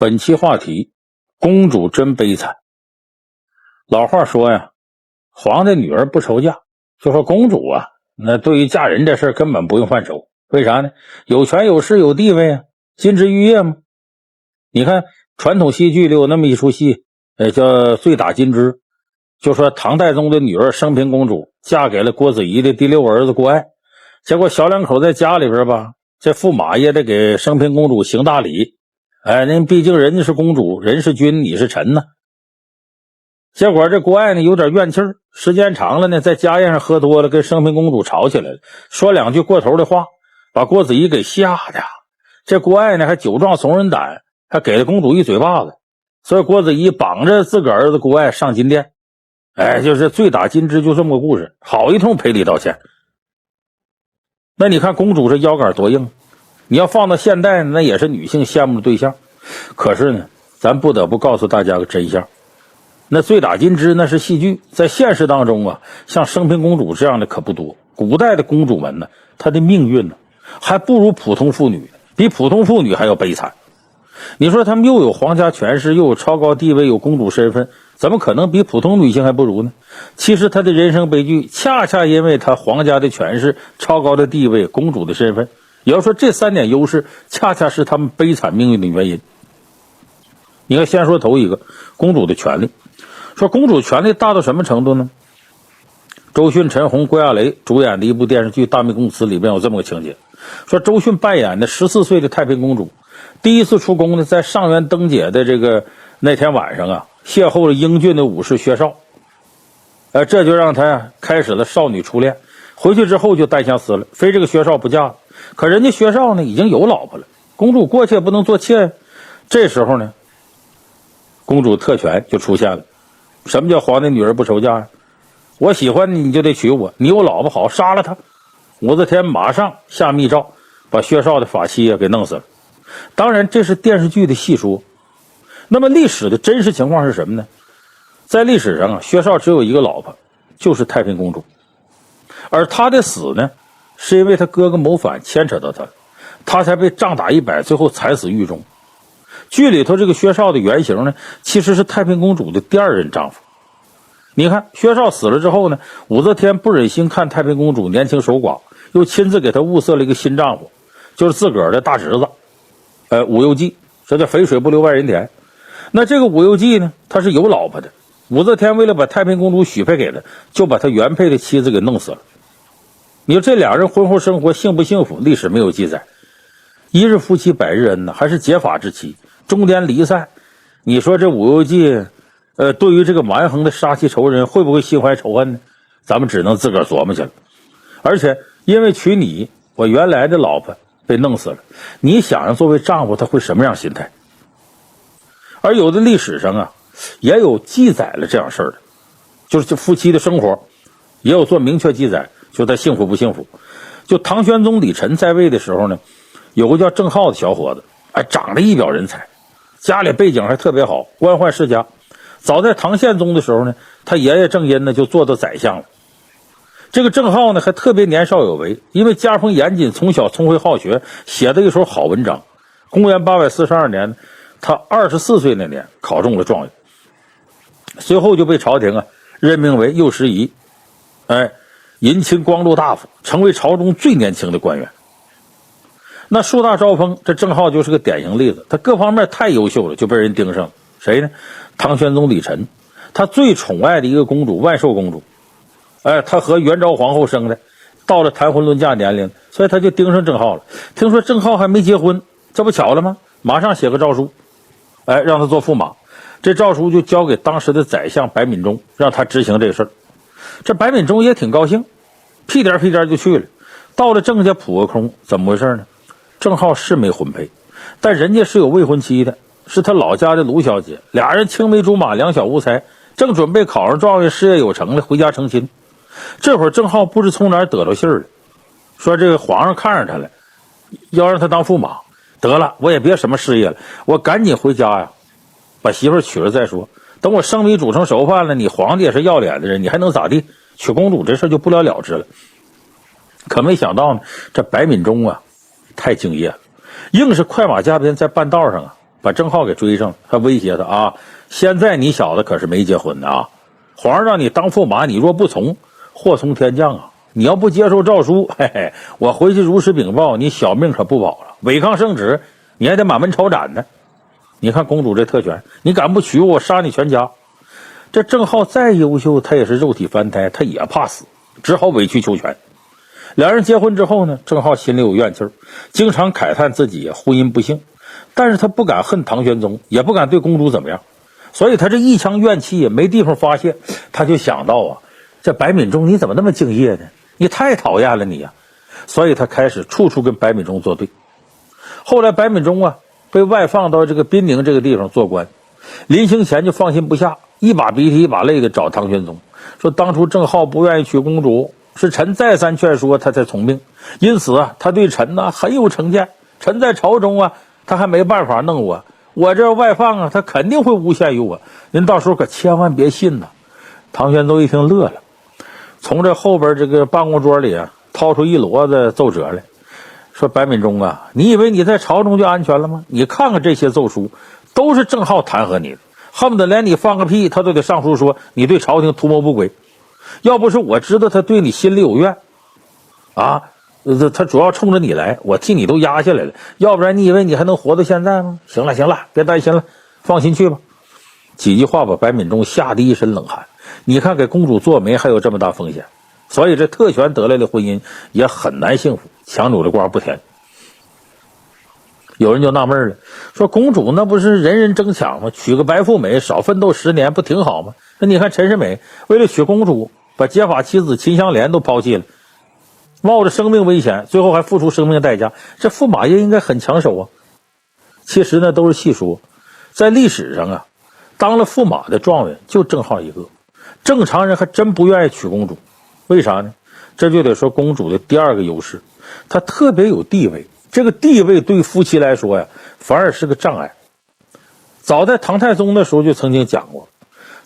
本期话题：公主真悲惨。老话说呀，皇帝女儿不愁嫁，就说公主啊，那对于嫁人这事根本不用犯愁。为啥呢？有权有势有地位啊，金枝玉叶嘛。你看传统戏剧里有那么一出戏，叫《醉打金枝》，就说唐太宗的女儿升平公主嫁给了郭子仪的第六儿子郭爱，结果小两口在家里边吧，这驸马也得给升平公主行大礼。那毕竟人家是公主，人是君，你是臣呢。结果这郭爱呢有点怨气儿，时间长了呢，在家宴上喝多了，跟升平公主吵起来了，说两句过头的话，把郭子仪给吓的。这郭爱呢还酒壮怂人胆，还给了公主一嘴巴子。所以郭子仪绑着自个儿子郭爱上金殿，就是醉打金枝，就这么个故事，好一通赔礼道歉。那你看公主这腰杆多硬，你要放到现代那也是女性羡慕的对象。可是呢，咱不得不告诉大家个真相，那醉打金枝那是戏剧，在现实当中啊，像升平公主这样的可不多。古代的公主们呢，她的命运呢还不如普通妇女，比普通妇女还要悲惨。你说她们又有皇家权势，又有超高地位，有公主身份，怎么可能比普通女性还不如呢？其实她的人生悲剧恰恰因为她皇家的权势、超高的地位、公主的身份，也要说这三点优势恰恰是她们悲惨命运的原因。你看先说头一个，公主的权利。说公主权力大到什么程度呢？周迅、陈红、郭亚蕾主演的一部电视剧《大明宫词》里面有这么个情节，说周迅扮演的14岁的太平公主，第一次出宫呢，在上元灯节的那天晚上啊，邂逅了英俊的武士薛绍，这就让她开始了少女初恋。回去之后就单相思了，非这个薛绍不嫁。可人家薛绍呢已经有老婆了，公主过去也不能做妾。这时候呢，公主特权就出现了。什么叫皇帝女儿不愁嫁呀？我喜欢你，你就得娶我，你有老婆好，杀了他。武则天马上下密诏，把薛绍的法妻给弄死了。当然这是电视剧的戏说，那么历史的真实情况是什么呢？在历史上啊，薛绍只有一个老婆，就是太平公主。而他的死呢，是因为他哥哥谋反牵扯到他才被杖打100，最后惨死狱中。剧里头这个薛绍的原型呢，其实是太平公主的第二任丈夫。你看薛绍死了之后呢，武则天不忍心看太平公主年轻守寡，又亲自给她物色了一个新丈夫，就是自个儿的大侄子武攸暨，这叫肥水不流外人田。那这个武攸暨呢，他是有老婆的，武则天为了把太平公主许配给他，就把他原配的妻子给弄死了。你说这俩人婚后生活幸不幸福，历史没有记载。一日夫妻百日恩呢，还是结发之妻，中间离散。你说这武攸暨对于这个蛮横的杀妻仇人会不会心怀仇恨呢？咱们只能自个儿琢磨去了。而且因为娶你，我原来的老婆被弄死了，你想想作为丈夫他会什么样心态？而有的历史上啊也有记载了这样事儿的，就是夫妻的生活也有做明确记载，就他幸福不幸福。就唐玄宗李忱在位的时候呢，有个叫郑浩的小伙子，长得一表人才，家里背景还特别好，官宦世家。早在唐宪宗的时候呢，他爷爷郑殷呢就做到宰相了。这个郑浩呢还特别年少有为，因为家风严谨，从小聪慧好学，写的一手好文章。公元842年，他24岁那年考中了状元，随后就被朝廷任命为右拾遗，银钦光禄大夫，成为朝中最年轻的官员。那树大招风，这郑浩就是个典型例子，他各方面太优秀了，就被人盯上了。谁呢？唐玄宗李忱，他最宠爱的一个公主万寿公主，他和元昭皇后生的，到了谈婚论嫁年龄，所以他就盯上郑浩了。听说郑浩还没结婚，这不巧了吗？马上写个诏书，让他做驸马。这诏书就交给当时的宰相白敏中，让他执行这个事儿。这白敏中也挺高兴，屁颠屁颠就去了。到了郑家扑个空，怎么回事呢？郑浩是没婚配，但人家是有未婚妻的，是他老家的卢小姐，俩人青梅竹马，两小无猜，正准备考上状元，事业有成了，回家成亲。这会儿郑浩不知从哪儿得到信儿了，说这个皇上看上他了，要让他当驸马。得了，我也别什么事业了，我赶紧回家呀，把媳妇儿娶了再说。等我生米煮成熟饭了，你皇帝也是要脸的人，你还能咋地？娶公主这事就不了了之了。可没想到呢，这白敏中太敬业了，硬是快马加鞭，在半道上把郑浩给追上了，还威胁他啊，现在你小子可是没结婚的啊，皇上让你当驸马，你若不从，祸从天降啊！你要不接受诏书，嘿嘿，我回去如实禀报，你小命可不保了。违抗圣旨，你还得满门抄斩呢。你看公主这特权，你敢不娶我，我杀你全家。这郑浩再优秀，他也是肉体凡胎，他也怕死，只好委曲求全。两人结婚之后呢，郑浩心里有怨气儿，经常慨叹自己婚姻不幸，但是他不敢恨唐玄宗，也不敢对公主怎么样，所以他这一腔怨气也没地方发泄。他就想到啊，这白敏中你怎么那么敬业呢？你太讨厌了你呀！所以他开始处处跟白敏中作对。后来白敏中啊被外放到这个滨宁这个地方做官，临行前就放心不下，一把鼻涕一把泪的找唐玄宗，说当初郑浩不愿意娶公主，是臣再三劝说他才从命，因此啊他对臣呢很有成见，臣在朝中啊他还没办法弄我这外放啊他肯定会诬陷于我，您到时候可千万别信呐。唐玄宗一听乐了，从这后边这个办公桌里啊掏出一摞子奏折来，说白敏中啊，你以为你在朝中就安全了吗？你看看这些奏书，都是郑浩弹劾你的，恨不得连你放个屁他都得上书说你对朝廷图谋不轨。要不是我知道他对你心里有怨啊，他主要冲着你来，我替你都压下来了，要不然你以为你还能活到现在吗？行了行了，别担心了，放心去吧。几句话把白敏中吓得一身冷汗。你看给公主做媒还有这么大风险，所以这特权得来的婚姻也很难幸福，强扭的瓜不甜。有人就纳闷了，说公主那不是人人争抢吗？娶个白富美少奋斗10年不挺好吗？那你看陈世美为了娶公主，把结发妻子秦香莲都抛弃了，冒着生命危险，最后还付出生命代价，这驸马爷应该很抢手啊。其实呢都是戏说，在历史上啊，当了驸马的状元就郑浩一个，正常人还真不愿意娶公主。为啥呢？这就得说公主的第二个优势，她特别有地位，这个地位对夫妻来说呀反而是个障碍。早在唐太宗的时候就曾经讲过，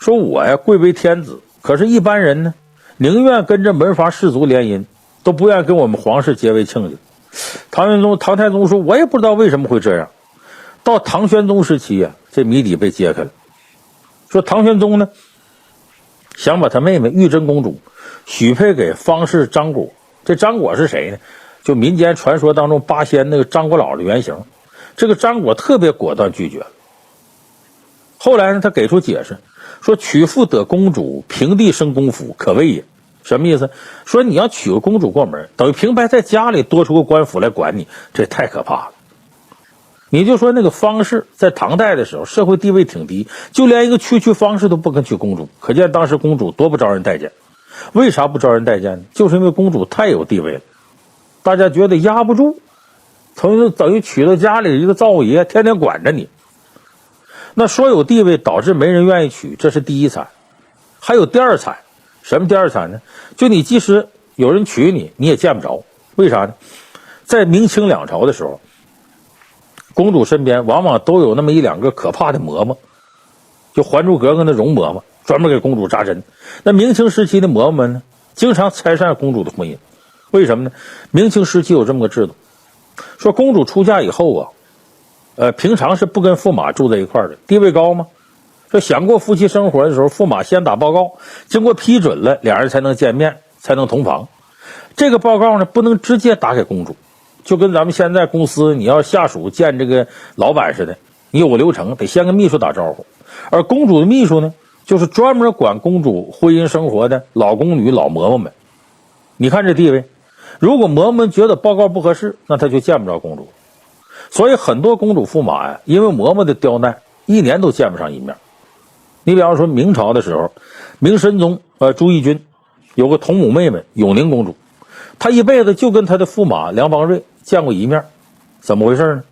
说我呀贵为天子，可是一般人呢宁愿跟着门阀士族联姻，都不愿跟我们皇室结为亲家。唐太宗说我也不知道为什么会这样。到唐玄宗时期啊，这谜底被揭开了，说唐玄宗呢想把他妹妹玉真公主许配给方士张果。这张果是谁呢？就民间传说当中八仙那个张果老的原型。这个张果特别果断拒绝了。后来呢他给出解释，说娶妇得公主，平地生公府，可谓也。什么意思？说你要娶个公主过门，等于平白在家里多出个官府来管你，这太可怕了。你就说那个方士在唐代的时候社会地位挺低，就连一个区方士都不肯娶公主，可见当时公主多不招人待见。为啥不招人待见呢？就是因为公主太有地位了，大家觉得压不住，等于娶到家里一个灶爷，天天管着你。那说有地位导致没人愿意娶，这是第一惨。还有第二惨。什么第二惨呢？就你即使有人娶你，你也见不着。为啥呢？在明清两朝的时候，公主身边往往都有那么一两个可怕的嬷嬷，就《还珠格格》那容嬷嬷，专门给公主扎针。那明清时期的嬷嬷们呢，经常拆散公主的婚姻。为什么呢？明清时期有这么个制度，说公主出嫁以后啊，平常是不跟驸马住在一块儿的，地位高吗？说想过夫妻生活的时候，驸马先打报告，经过批准了，俩人才能见面，才能同房。这个报告呢，不能直接打给公主，就跟咱们现在公司你要下属见这个老板似的，你有个流程，得先跟秘书打招呼。而公主的秘书呢，就是专门管公主婚姻生活的老宫女、老嬷嬷们。你看这地位，如果嬷嬷们觉得报告不合适，那他就见不着公主。所以很多公主驸马呀，因为嬷嬷的刁难，一年都见不上一面。你比方说明朝的时候，明神宗朱翊钧有个同母妹妹永宁公主，她一辈子就跟她的驸马梁邦瑞见过一面。怎么回事呢？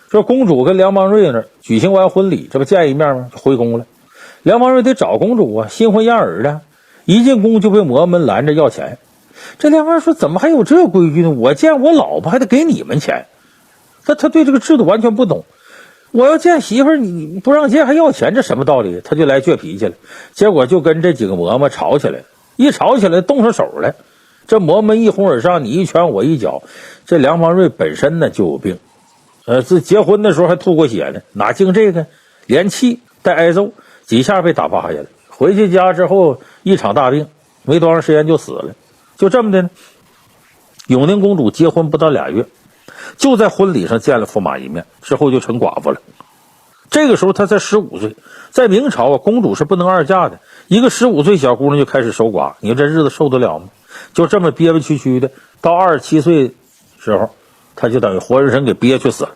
说公主跟梁邦瑞那举行完婚礼，这不见一面吗？就回宫了。梁邦瑞得找公主啊，新婚燕尔的，一进宫就被嬷们拦着要钱。这梁邦瑞说怎么还有这规矩呢？我见我老婆还得给你们钱。他对这个制度完全不懂。我要见媳妇儿，你不让见还要钱，这什么道理？他就来倔脾气了，结果就跟这几个嬷嬷吵起来了，一吵起来动上手来，这嬷嬷一哄而上，你一拳我一脚。这梁邦瑞本身呢就有病，这结婚的时候还吐过血呢，哪经这个，连气带挨揍，几下被打趴下了。回去家之后一场大病，没多长时间就死了。就这么的呢，永宁公主结婚不到2月，就在婚礼上见了驸马一面，之后就成寡妇了。这个时候她才15岁，在明朝啊，公主是不能二嫁的。一个15岁小姑娘就开始守寡，你说这日子受得了吗？就这么憋憋屈屈的，到27岁时候，她就等于活生生给憋屈死了。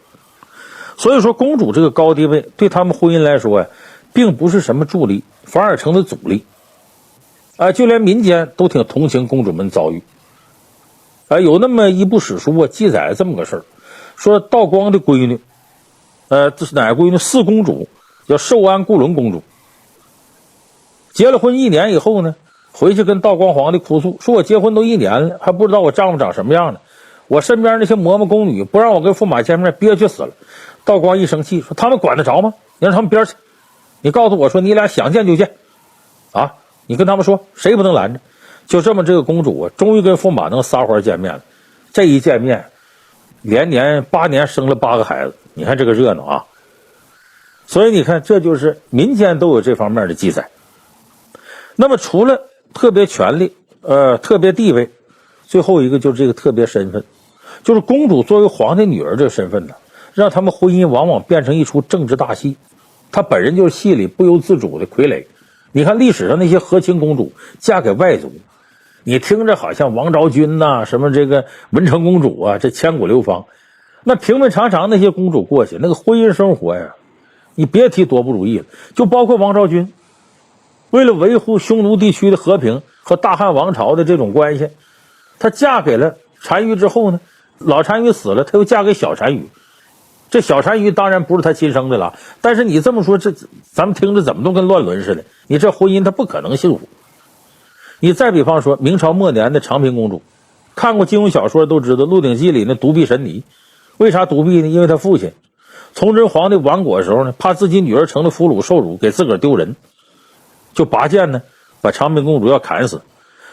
所以说，公主这个高地位对他们婚姻来说呀，并不是什么助力，反而成了阻力。就连民间都挺同情公主们遭遇。有那么一部史书啊，记载了这么个事儿，说道光的闺女，这是哪个闺女？四公主，叫寿安固伦公主。结了婚1年以后呢，回去跟道光皇帝哭诉，说我结婚都1年了，还不知道我丈夫长什么样呢。我身边那些嬷嬷宫女不让我跟驸马见面，憋屈死了。道光一生气说：“他们管得着吗？你让他们边去！你告诉我说，你俩想见就见，你跟他们说，谁不能拦着？”就这么，这个公主啊，终于跟驸马能撒欢见面了。这一见面，连年8年生了8个孩子，你看这个热闹啊！所以你看，这就是民间都有这方面的记载。那么除了特别权利、特别地位，最后一个就是这个特别身份，就是公主作为皇帝女儿这个身份呢，让他们婚姻往往变成一出政治大戏。她本人就是戏里不由自主的傀儡。你看历史上那些和亲公主嫁给外族，你听着好像王昭君呐、什么这个文成公主啊，这千古流芳。那平平常常那些公主过去，那个婚姻生活呀，你别提多不如意了。就包括王昭君，为了维护匈奴地区的和平和大汉王朝的这种关系，她嫁给了单于之后呢，老单于死了，她又嫁给小单于。这小单于当然不是她亲生的了，但是你这么说，这咱们听着怎么都跟乱伦似的。你这婚姻她不可能幸福。你再比方说明朝末年的长平公主，看过金庸小说都知道，《鹿鼎记》里那独臂神尼，为啥独臂呢？因为他父亲崇祯皇帝亡国的时候呢，怕自己女儿成了俘虏受辱，给自个儿丢人，就拔剑呢，把长平公主要砍死。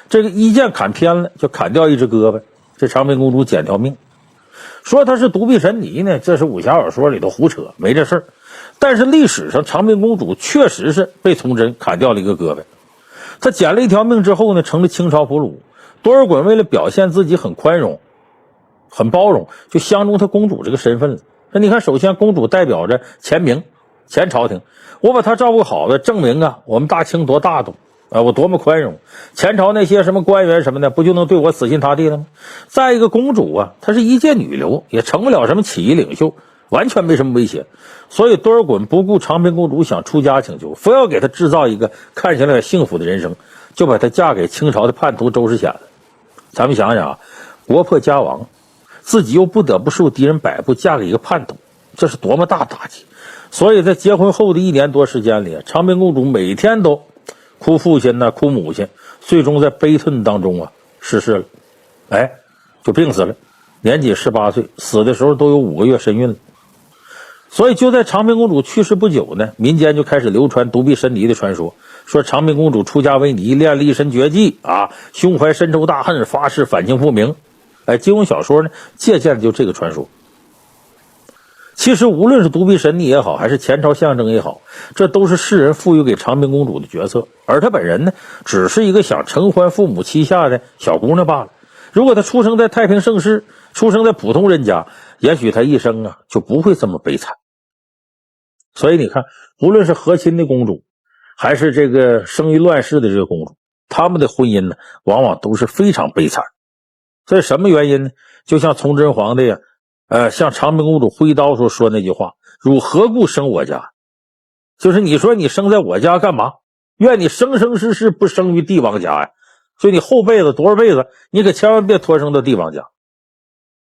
这个一剑砍偏了，就砍掉一只胳膊，这长平公主捡条命。说她是独臂神尼呢，这是武侠小说里头胡扯，没这事儿。但是历史上长平公主确实是被崇祯砍掉了一个胳膊。她捡了一条命之后呢，成了清朝俘虏。多尔衮为了表现自己很宽容、很包容，就相中她公主这个身份了。那你看，首先公主代表着前明、前朝廷，我把她照顾好的，证明啊，我们大清多大度我多么宽容。前朝那些什么官员什么的，不就能对我死心塌地了吗？再一个，公主啊，她是一介女流，也成不了什么起义领袖，完全没什么威胁。所以多尔衮不顾长平公主想出家请求，非要给她制造一个看起来幸福的人生，就把她嫁给清朝的叛徒周世显了。咱们想想啊，国破家亡，自己又不得不受敌人摆布，嫁给一个叛徒，这是多么大打击。所以在结婚后的1年多时间里，长平公主每天都哭父亲呢，哭母亲，最终在悲痛当中逝世了。就病死了，年仅18岁，死的时候都有5个月身孕了。所以就在长平公主去世不久呢，民间就开始流传独臂神尼的传说，说长平公主出家为尼，练了一身绝技胸怀深仇大恨，发誓反清复明。金庸小说呢借鉴的就这个传说。其实无论是独臂神尼也好，还是前朝象征也好，这都是世人赋予给长平公主的角色，而她本人呢，只是一个想承欢父母膝下的小姑娘罢了。如果她出生在太平盛世，出生在普通人家，也许她一生就不会这么悲惨。所以你看，无论是和亲的公主，还是这个生于乱世的这个公主，她们的婚姻呢，往往都是非常悲惨。所以什么原因呢？就像崇祯皇帝向长平公主挥刀说那句话，汝何故生我家？就是你说你生在我家干嘛？愿你生生世世不生于帝王家呀！所以你后辈子多少辈子，你可千万别托生到帝王家。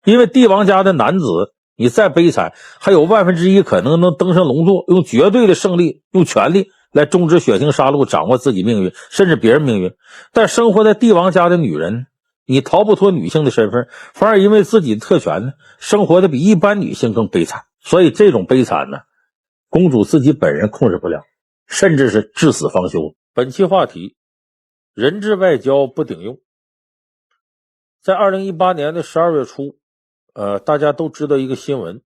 因为帝王家的男子，你再悲惨，还有1/1000可能能登上龙座，用绝对的胜利，用权力来终止血腥杀戮，掌握自己命运，甚至别人命运。但生活在帝王家的女人，你逃不脱女性的身份，反而因为自己的特权呢，生活的比一般女性更悲惨。所以这种悲惨呢，公主自己本人控制不了，甚至是至死方休。本期话题，人质外交不顶用。在2018年的12月初，大家都知道一个新闻，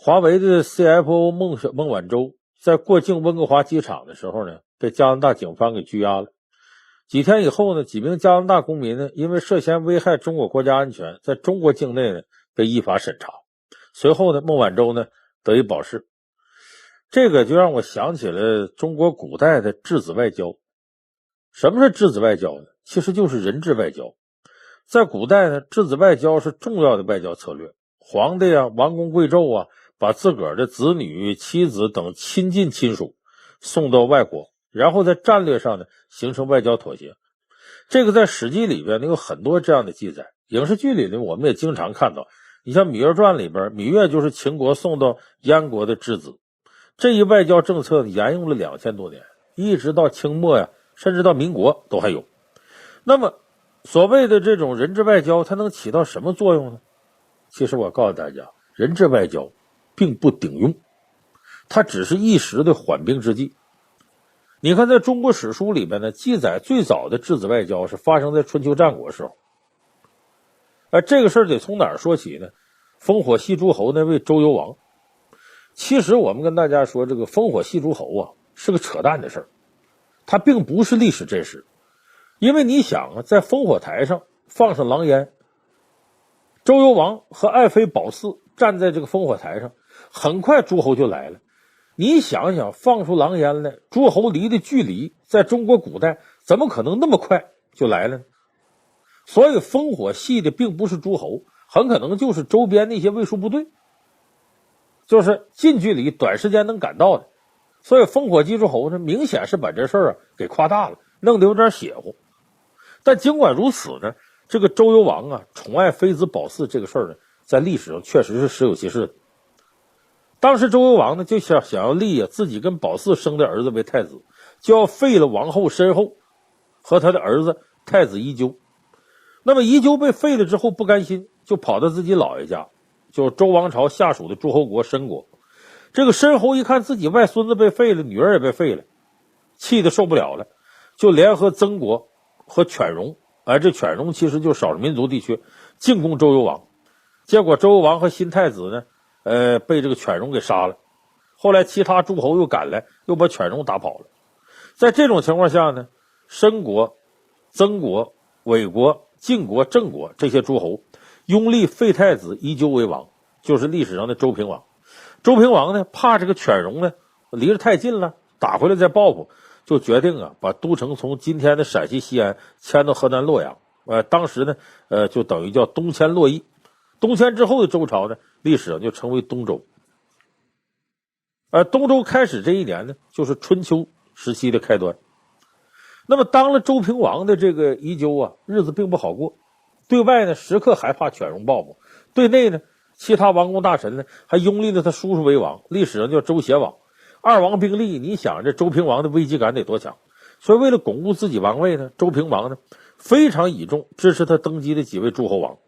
华为的 CFO 孟晚舟在过境温哥华机场的时候呢，被加拿大警方给拘押了。几天以后呢，几名加拿大公民呢，因为涉嫌危害中国国家安全，在中国境内呢被依法审查。随后呢，孟晚舟呢得以保释。这个就让我想起了中国古代的质子外交。什么是质子外交呢？其实就是人质外交。在古代呢，质子外交是重要的外交策略。皇帝啊、王公贵胄啊，把自个儿的子女、妻子等亲近亲属送到外国，然后在战略上呢形成外交妥协。这个在《史记》里边呢有很多这样的记载，影视剧里呢我们也经常看到。你像《芈月传》里边，芈月就是秦国送到燕国的质子。这一外交政策沿用了2000多年，一直到清末呀，甚至到民国都还有。那么所谓的这种人质外交，它能起到什么作用呢？其实我告诉大家，人质外交并不顶用，它只是一时的缓兵之计。你看在中国史书里边呢，记载最早的质子外交是发生在春秋战国时候。这个事儿得从哪儿说起呢？烽火戏诸侯那位周幽王。其实我们跟大家说，这个烽火戏诸侯啊是个扯淡的事儿，它并不是历史真实。因为你想啊，在烽火台上放上狼烟，周幽王和爱妃褒姒站在这个烽火台上，很快诸侯就来了。你想想，放出狼烟来，诸侯离的距离在中国古代怎么可能那么快就来了呢？所以烽火戏的并不是诸侯，很可能就是周边那些卫戍部队，就是近距离短时间能赶到的。所以烽火戏诸侯呢，明显是把这事儿给夸大了，弄得有点邪乎。但尽管如此呢，这个周幽王啊宠爱妃子褒姒这个事儿呢，在历史上确实是实有其事的。当时周幽王呢就想要立自己跟褒姒生的儿子为太子，就要废了王后申后和他的儿子太子宜臼。那么宜臼被废了之后不甘心，就跑到自己姥爷家，就是周王朝下属的诸侯国申国。这个申侯一看自己外孙子被废了，女儿也被废了，气得受不了了，就联合曾国和犬戎，这犬戎其实就是少数民族地区，进攻周幽王。结果周幽王和新太子呢被这个犬戎给杀了。后来其他诸侯又赶来，又把犬戎打跑了。在这种情况下呢，申国、曾国、韦国、晋国、郑国这些诸侯拥立废太子宜臼为王，就是历史上的周平王。周平王呢怕这个犬戎呢离得太近了，打回来再报复，就决定把都城从今天的陕西西安迁到河南洛阳。当时呢就等于叫东迁洛邑。东迁之后的周朝呢，历史上就称为东周。东周开始这一年呢，就是春秋时期的开端。那么当了周平王的这个宜臼啊，日子并不好过。对外呢，时刻害怕犬戎报复；对内呢，其他王公大臣呢还拥立了他叔叔为王，历史上叫周协王。二王并立，你想这周平王的危机感得多强？所以为了巩固自己王位呢，周平王呢非常倚重支持他登基的几位诸侯王。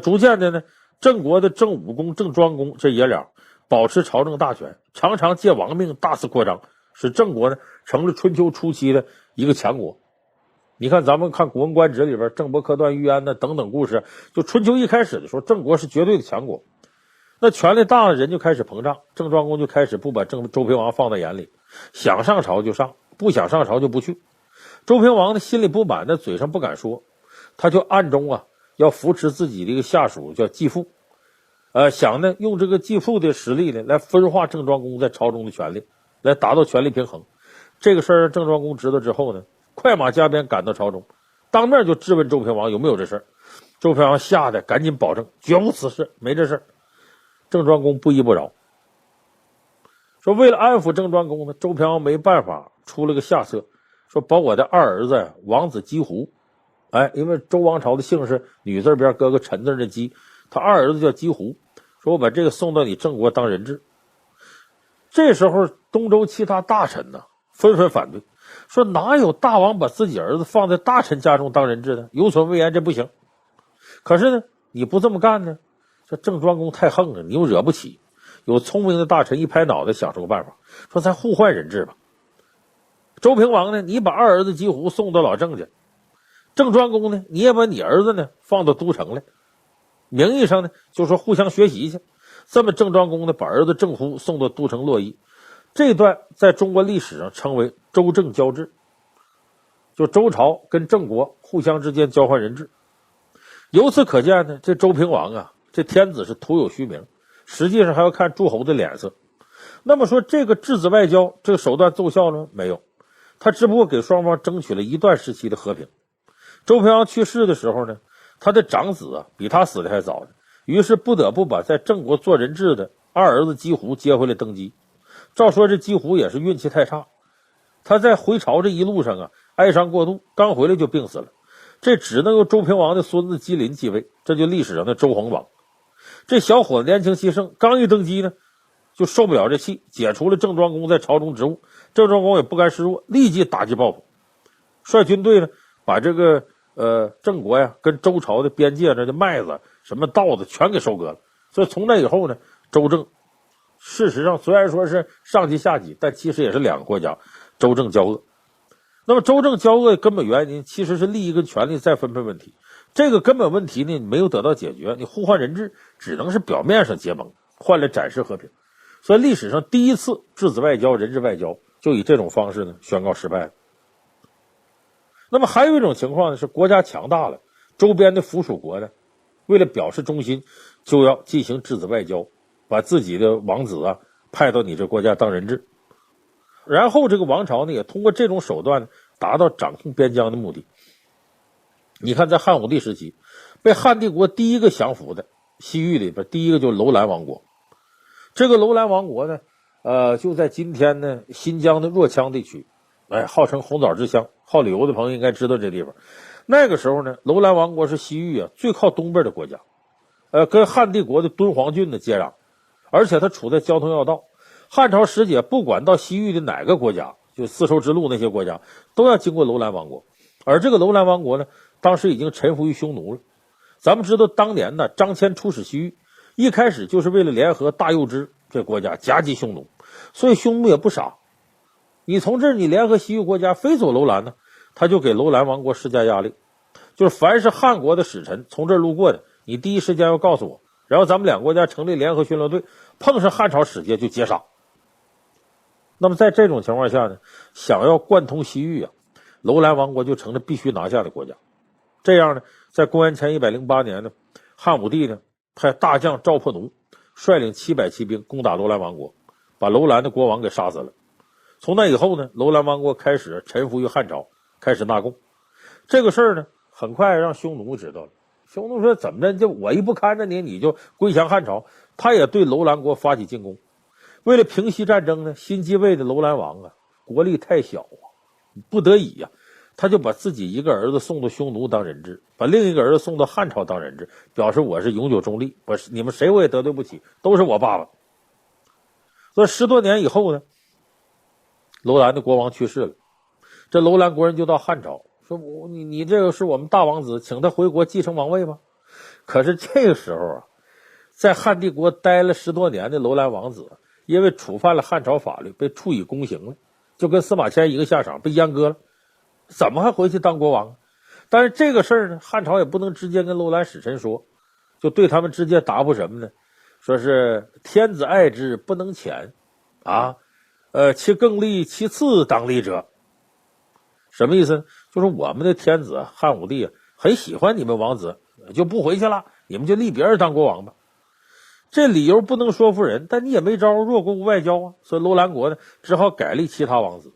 逐渐的呢，郑国的郑武公、郑庄公这爷俩保持朝政大权，常常借王命大肆扩张，使郑国呢成了春秋初期的一个强国。你看咱们看《古文观止》里边郑伯克段于鄢等等故事，就春秋一开始的时候，郑国是绝对的强国。那权力大的人就开始膨胀，郑庄公就开始不把周平王放在眼里，想上朝就上，不想上朝就不去。周平王呢心里不满，那嘴上不敢说，他就暗中要扶持自己的一个下属叫季父，想呢用这个季父的实力呢来分化郑庄公在朝中的权力，来达到权力平衡。这个事儿郑庄公知道之后呢，快马加鞭赶到朝中，当面就质问周平王有没有这事儿。周平王吓得赶紧保证绝无此事，没这事儿。郑庄公不依不饶，说为了安抚郑庄公呢，周平王没办法，出了个下策，说把我的二儿子王子姬胡，因为周王朝的姓是女字边搁个陈字的姬，他二儿子叫姬胡，说我把这个送到你郑国当人质。这时候东周其他大臣呢纷纷反对，说哪有大王把自己儿子放在大臣家中当人质的，有损威严，这不行。可是呢你不这么干呢，这郑庄公太横了，你又惹不起。有聪明的大臣一拍脑袋想出个办法，说咱互换人质吧。周平王呢，你把二儿子姬胡送到老郑家，郑庄公呢，你也把你儿子呢放到都城来，名义上呢就说互相学习去。这么郑庄公呢，把儿子郑忽送到都城洛邑，这段在中国历史上称为周郑交质，就周朝跟郑国互相之间交换人质。由此可见呢，这周平王啊，这天子是徒有虚名，实际上还要看诸侯的脸色。那么说这个质子外交这个手段奏效了吗？没有，他只不过给双方争取了一段时期的和平。周平王去世的时候呢，他的长子啊比他死的还早呢，于是不得不把在郑国做人质的二儿子姬胡接回来登基。照说这姬胡也是运气太差，他在回朝这一路上啊哀伤过度，刚回来就病死了。这只能由周平王的孙子姬林继位，这就历史上的周桓王。这小伙子年轻气盛，刚一登基呢，就受不了这气，解除了郑庄公在朝中职务。郑庄公也不甘示弱，立即打击报复，率军队呢把这个郑国呀跟周朝的边界这的麦子什么稻子全给收割了。所以从那以后呢，周郑事实上虽然说是上级下级，但其实也是两个国家，周郑交恶。那么周郑交恶的根本原因其实是利益跟权力再分配问题，这个根本问题呢没有得到解决，你互换人质只能是表面上结盟，换来展示和平。所以历史上第一次质子外交、人质外交就以这种方式呢宣告失败了。那么还有一种情况呢，是国家强大了，周边的附属国呢为了表示忠心，就要进行质子外交，把自己的王子啊派到你这国家当人质。然后这个王朝呢也通过这种手段达到掌控边疆的目的。你看在汉武帝时期，被汉帝国第一个降服的西域里边第一个就是楼兰王国。这个楼兰王国呢就在今天呢新疆的若羌地区，号称红枣之乡，好旅游的朋友应该知道这地方。那个时候呢，楼兰王国是西域啊最靠东边的国家，跟汉帝国的敦煌郡的接壤，而且它处在交通要道。汉朝使节不管到西域的哪个国家，就丝绸之路那些国家，都要经过楼兰王国。而这个楼兰王国呢，当时已经臣服于匈奴了。咱们知道当年呢，张骞出使西域，一开始就是为了联合大右支这国家夹击匈奴，所以匈奴也不傻，你从这儿你联合西域国家非走楼兰呢，他就给楼兰王国施加压力，就是凡是汉国的使臣从这儿路过的，你第一时间要告诉我，然后咱们两个国家成立联合巡逻队，碰上汉朝使节就截杀。那么在这种情况下呢，想要贯通西域啊，楼兰王国就成了必须拿下的国家。这样呢，在公元前108年呢，汉武帝呢派大将赵破奴率领700骑兵攻打楼兰王国，把楼兰的国王给杀死了。从那以后呢，楼兰王国开始臣服于汉朝，开始纳贡。这个事儿呢，很快让匈奴知道了。匈奴说怎么的，就我一不看着你，你就归降汉朝。他也对楼兰国发起进攻。为了平息战争呢，新继位的楼兰王啊，国力太小啊，不得已呀，他就把自己一个儿子送到匈奴当人质，把另一个儿子送到汉朝当人质，表示我是永久中立，你们谁我也得罪不起，都是我爸爸。所以10多年以后呢，楼兰的国王去世了，这楼兰国人就到汉朝说你这个是我们大王子，请他回国继承王位吧。可是这个时候啊，在汉帝国待了10多年的楼兰王子，因为触犯了汉朝法律，被处以宫刑了，就跟司马迁一个下场，被阉割了，怎么还回去当国王？但是这个事儿呢，汉朝也不能直接跟楼兰使臣说，就对他们直接答复什么呢？说是天子爱之，不能遣啊，其更立其次当立者。什么意思呢？就是我们的天子汉武帝很喜欢你们王子，就不回去了，你们就立别人当国王吧。这理由不能说服人，但你也没招，弱国无外交啊。所以楼兰国呢，只好改立其他王子。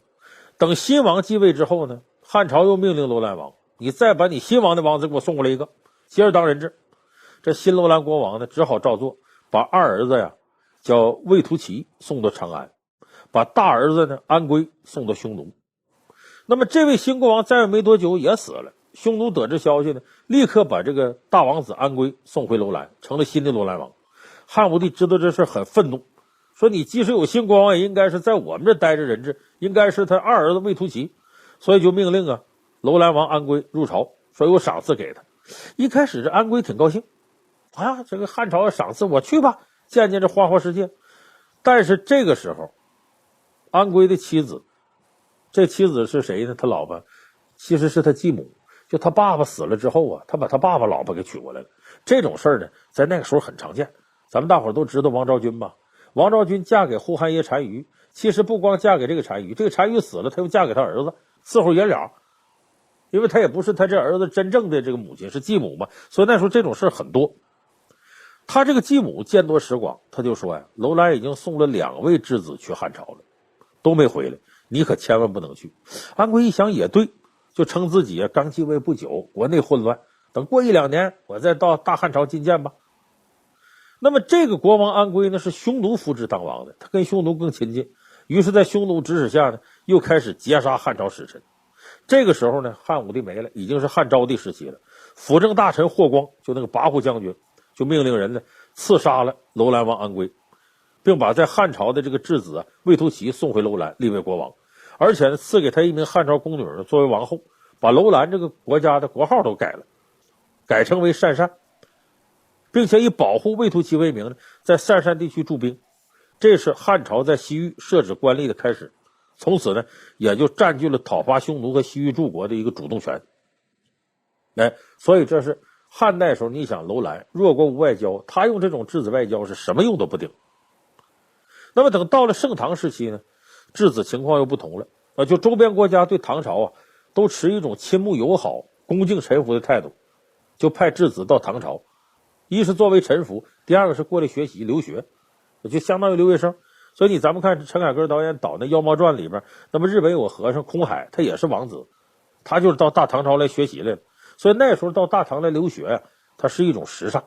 等新王继位之后呢，汉朝又命令楼兰王，你再把你新王的王子给我送过来一个，接着当人质。这新楼兰国王呢，只好照做，把二儿子呀叫魏图齐送到长安，把大儿子呢安归送到匈奴。那么这位新国王在位没多久也死了，匈奴得知消息呢，立刻把这个大王子安归送回楼兰，成了新的楼兰王。汉武帝知道这事很愤怒，说你即使有新国王，也应该是在我们这待着人质，应该是他二儿子魏图齐，所以就命令楼兰王安归入朝，说有赏赐给他。一开始这安归挺高兴啊，这个汉朝要赏赐我去吧，见见这花花世界。但是这个时候，安归的妻子，这妻子是谁呢？他老婆其实是他继母，就他爸爸死了之后啊，他把他爸爸老婆给娶过来了。这种事儿呢，在那个时候很常见。咱们大伙儿都知道王昭君吧？王昭君嫁给呼韩邪单于，其实不光嫁给这个单于，这个单于死了，她又嫁给他儿子，伺候爷俩。因为他也不是他这儿子真正的这个母亲，是继母嘛，所以那时候这种事很多。他这个继母见多识广，他就说呀，楼兰已经送了2位质子去汉朝了，都没回来，你可千万不能去。安圭一想也对，就称自己刚继位不久，国内混乱，等过1、2年我再到大汉朝觐见吧。那么这个国王安圭呢，是匈奴扶植当王的，他跟匈奴更亲近，于是在匈奴指使下呢，又开始劫杀汉朝使臣。这个时候呢，汉武帝没了，已经是汉昭帝时期了。辅政大臣霍光，就那个跋扈将军，就命令人呢刺杀了楼兰王安圭，并把在汉朝的这个质子魏突骑送回楼兰，立为国王，而且呢赐给他一名汉朝宫女作为王后，把楼兰这个国家的国号都改了，改称为鄯善，并且以保护魏突骑为名呢，在鄯善地区驻兵。这是汉朝在西域设置官吏的开始。从此呢，也就占据了讨伐匈奴和西域诸国的一个主动权。所以这是汉代时候，你想楼兰弱国无外交，他用这种质子外交是什么用都不定。那么等到了盛唐时期呢，质子情况又不同了就周边国家对唐朝都持一种亲睦友好、恭敬臣服的态度，就派质子到唐朝，一是作为臣服，第二个是过来学习留学，就相当于留学生。所以咱们看陈凯歌导演导那《妖猫传》里边，那么日本有和尚空海，他也是王子，他就是到大唐朝来学习来了。所以那时候到大唐来留学它是一种时尚。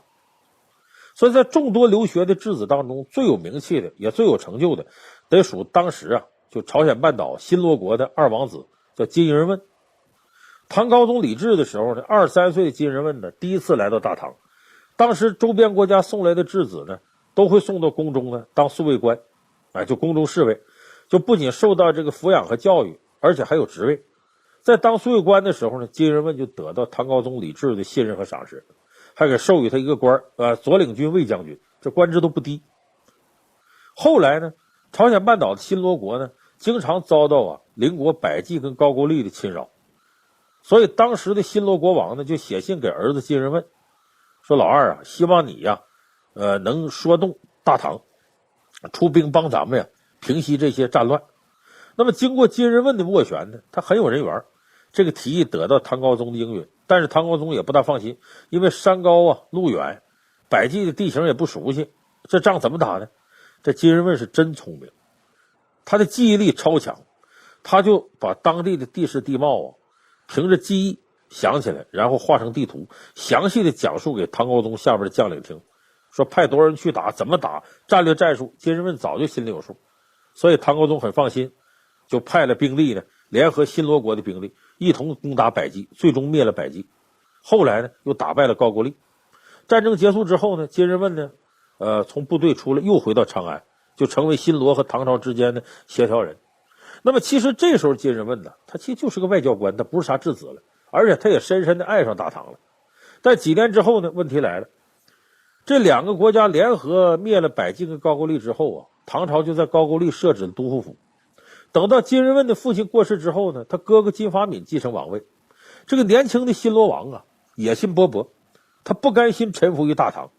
所以在众多留学的质子当中，最有名气的也最有成就的，得属当时就朝鲜半岛新罗国的2王子，叫金银问。唐高宗李治的时候呢，23岁的金银问呢第一次来到大唐，当时周边国家送来的质子呢，都会送到宫中呢当宿卫官。就宫中侍卫，就不仅受到这个抚养和教育，而且还有职位。在当宿卫官的时候呢，金银问就得到唐高宗李治的信任和赏识，还给授予他一个官左领军卫将军，这官职都不低。后来呢，朝鲜半岛的新罗国呢，经常遭到邻国百济跟高句丽的侵扰，所以当时的新罗国王呢，就写信给儿子金银问，说老二希望你能说动大唐，出兵帮咱们平息这些战乱。那么经过金银问的斡旋呢，他很有人缘，这个提议得到唐高宗的应允。但是唐高宗也不大放心，因为山高路远，百济的地形也不熟悉，这仗怎么打呢？这金银问是真聪明，他的记忆力超强，他就把当地的地势地貌凭着记忆想起来，然后画成地图，详细的讲述给唐高宗下边的将领听，说派多少人去打，怎么打，战略战术，金银问早就心里有数。所以唐高宗很放心，就派了兵力呢，联合新罗国的兵力一同攻打百济，最终灭了百济。后来呢，又打败了高句丽。战争结束之后呢，金银问呢从部队出来，又回到长安，就成为新罗和唐朝之间的协调人。那么其实这时候金银问呢，他其实就是个外交官，他不是啥质子了，而且他也深深的爱上大唐了。但几年之后呢，问题来了，这2个国家联合灭了百济跟高句丽之后唐朝就在高句丽设置了都护府。等到金银问的父亲过世之后呢，他哥哥金发敏继承王位。这个年轻的新罗王野心勃勃，他不甘心臣服于大唐，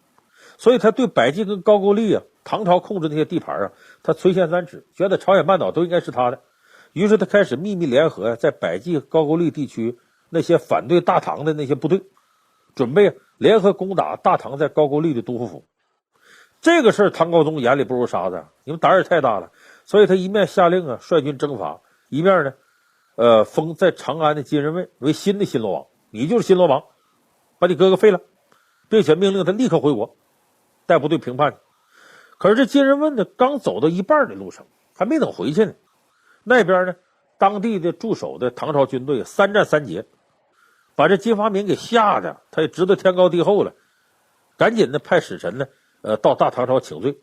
所以他对百济跟高句丽唐朝控制那些地盘他垂涎三尺，觉得朝鲜半岛都应该是他的。于是他开始秘密联合在百济高句丽地区那些反对大唐的那些部队，准备联合攻打大唐在高句丽的都护府。这个事儿唐高宗眼里不如沙子，你们胆儿也太大了，所以他一面下令率军征伐，一面呢封在长安的金银问为新的新罗王，你就是新罗王，把你哥哥废了，并且命令他立刻回国带部队平叛去。可是这金银问呢，刚走到一半的路程，还没等回去呢，那边呢当地的驻守的唐朝军队3战3捷，把这金发敏给吓得他也知道天高地厚了，赶紧的派使臣呢到大唐朝请罪。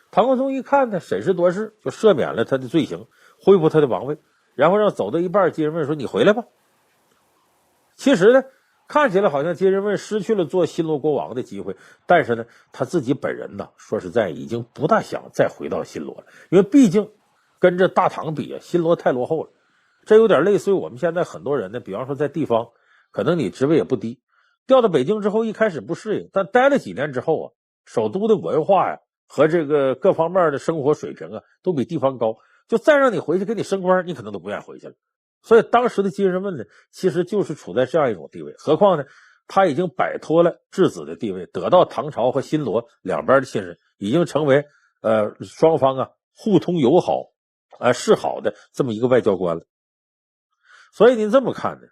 唐高宗一看呢，审时度势，就赦免了他的罪行，恢复他的王位，然后让走到一半金银问说你回来吧。其实呢，看起来好像金银问失去了做新罗国王的机会，但是呢，他自己本人说实在已经不大想再回到新罗了，因为毕竟跟着大唐比新罗太落后了。这有点类似于我们现在很多人呢，比方说在地方，可能你职位也不低，调到北京之后一开始不适应，但待了几年之后首都的文化呀和这个各方面的生活水平啊都比地方高，就再让你回去给你升官，你可能都不愿意回去了。所以当时的金士问呢，其实就是处在这样一种地位。何况呢，他已经摆脱了质子的地位，得到唐朝和新罗两边的信任，已经成为双方啊互通友好示好的这么一个外交官了。所以您这么看呢，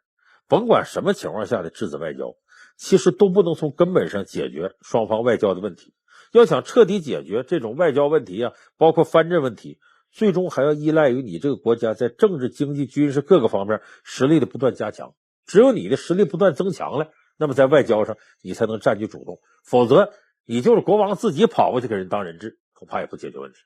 甭管什么情况下的质子外交，其实都不能从根本上解决双方外交的问题。要想彻底解决这种外交问题啊，包括藩镇问题，最终还要依赖于你这个国家在政治、经济、军事各个方面实力的不断加强。只有你的实力不断增强了，那么在外交上你才能占据主动，否则你就是国王自己跑过去给人当人质，恐怕也不解决问题。